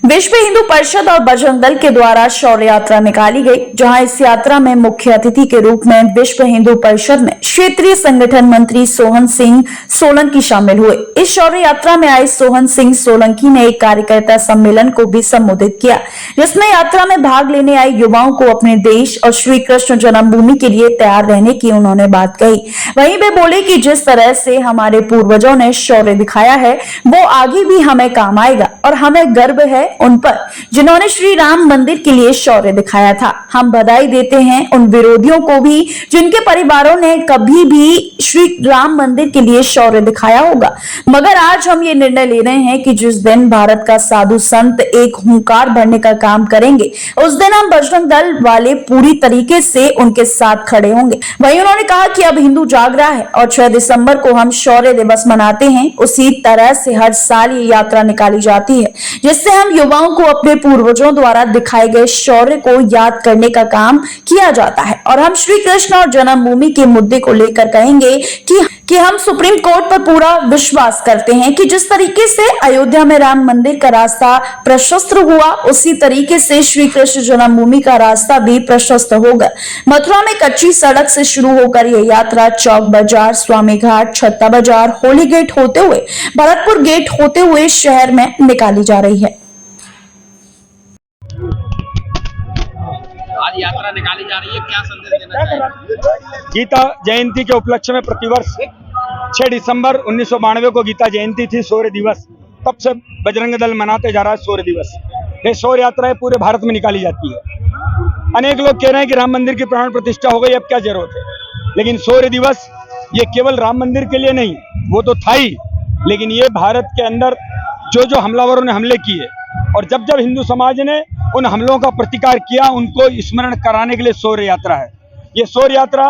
विश्व हिंदू परिषद और बजरंग दल के द्वारा शौर्य यात्रा निकाली गई, जहां इस यात्रा में मुख्य अतिथि के रूप में विश्व हिंदू परिषद में क्षेत्रीय संगठन मंत्री सोहन सिंह सोलंकी शामिल हुए। इस शौर्य यात्रा में आए सोहन सिंह सोलंकी ने एक कार्यकर्ता सम्मेलन को भी संबोधित किया, जिसमें यात्रा में भाग लेने आए युवाओं को अपने देश और श्री कृष्ण जन्मभूमि के लिए तैयार रहने की उन्होंने बात कही। वहीं वे बोले कि जिस तरह से हमारे पूर्वजों ने शौर्य दिखाया है, वो आगे भी हमें काम आएगा और हमें गर्व है उन पर जिन्होंने श्री राम मंदिर के लिए शौर्य दिखाया था। हम बधाई देते हैं उन विरोधियों को भी जिनके परिवारों ने कभी भी श्री राम मंदिर के लिए शौर्य दिखाया होगा, मगर आज हम ये निर्णय ले रहे हैं कि जिस दिन भारत का साधु संत एक हुंकार भरने का काम करेंगे, उस दिन हम बजरंग दल वाले पूरी तरीके से उनके साथ खड़े होंगे। वहीं उन्होंने कहा कि अब हिंदू जाग रहा है और 6 दिसंबर को हम शौर्य दिवस मनाते हैं। उसी तरह से हर साल ये यात्रा निकाली जाती है, जिससे हम युवाओं को अपने पूर्वजों द्वारा दिखाए गए शौर्य को याद करने का काम किया जाता है। और हम श्री कृष्ण और जन्मभूमि के मुद्दे को लेकर कहेंगे कि हम सुप्रीम कोर्ट पर पूरा विश्वास करते हैं कि जिस तरीके से अयोध्या में राम मंदिर का रास्ता प्रशस्त हुआ, उसी तरीके से श्री कृष्ण जन्मभूमि का रास्ता भी प्रशस्त होगा। मथुरा में कच्ची सड़क से शुरू होकर यह यात्रा चौक बाजार, स्वामी घाट, छत्ता बाजार, होली गेट होते हुए भरतपुर गेट होते हुए शहर में निकाली जा रही है। आज यात्रा निकाली जा रही है, क्या संदेश देना चाहिए? गीता जयंती के उपलक्ष्य में प्रतिवर्ष 6 दिसंबर 1992 को गीता जयंती थी, शौर्य दिवस। तब से बजरंग दल मनाते जा रहा है शौर्य दिवस। ये शौर्य यात्राएं पूरे भारत में निकाली जाती है। अनेक लोग कह रहे हैं कि राम मंदिर की प्राण प्रतिष्ठा हो गई, अब क्या जरूरत है। लेकिन शौर्य दिवस ये केवल राम मंदिर के लिए नहीं, वो तो था ही, लेकिन ये भारत के अंदर जो हमलावरों ने हमले किए और जब हिंदू समाज ने उन हमलों का प्रतिकार किया, उनको स्मरण कराने के लिए शौर्य यात्रा है। ये शौर्य यात्रा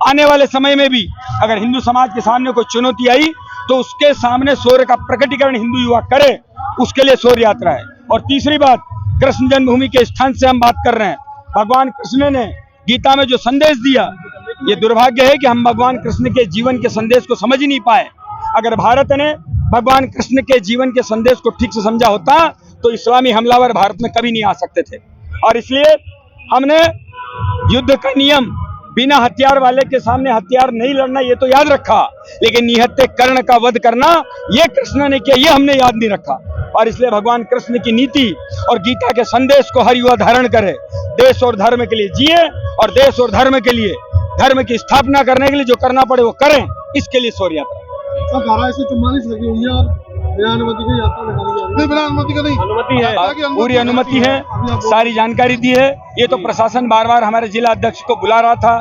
आने वाले समय में भी अगर हिंदू समाज के सामने कोई चुनौती आई तो उसके सामने शौर्य का प्रकटीकरण हिंदू युवा करे, उसके लिए शौर्य यात्रा है। और तीसरी बात, कृष्ण जन्मभूमि के स्थान से हम बात कर रहे हैं। भगवान कृष्ण ने गीता में जो संदेश दिया, ये दुर्भाग्य है कि हम भगवान कृष्ण के जीवन के संदेश को समझ ही नहीं पाए। अगर भारत ने भगवान कृष्ण के जीवन के संदेश को ठीक से समझा होता तो इस्लामी हमलावर भारत में कभी नहीं आ सकते थे। और इसलिए हमने युद्ध का नियम बिना हथियार वाले के सामने हथियार नहीं लड़ना, ये तो याद रखा, लेकिन निहत्थे कर्ण का वध करना ये कृष्ण ने किया, ये हमने याद नहीं रखा। और इसलिए भगवान कृष्ण की नीति और गीता के संदेश को हर युवा धारण करे, देश और धर्म के लिए जिए और देश और धर्म के लिए, धर्म की स्थापना करने के लिए जो करना पड़े वो करें, इसके लिए शौर्य यात्रा। 1244 लगी हुई है और बिना अनुमति की यात्रा निकाली जा रही है। बिना अनुमति का नहीं, अनुमति है, पूरी अनुमति है, सारी जानकारी दी है। ये तो प्रशासन बार बार हमारे जिला अध्यक्ष को बुला रहा था।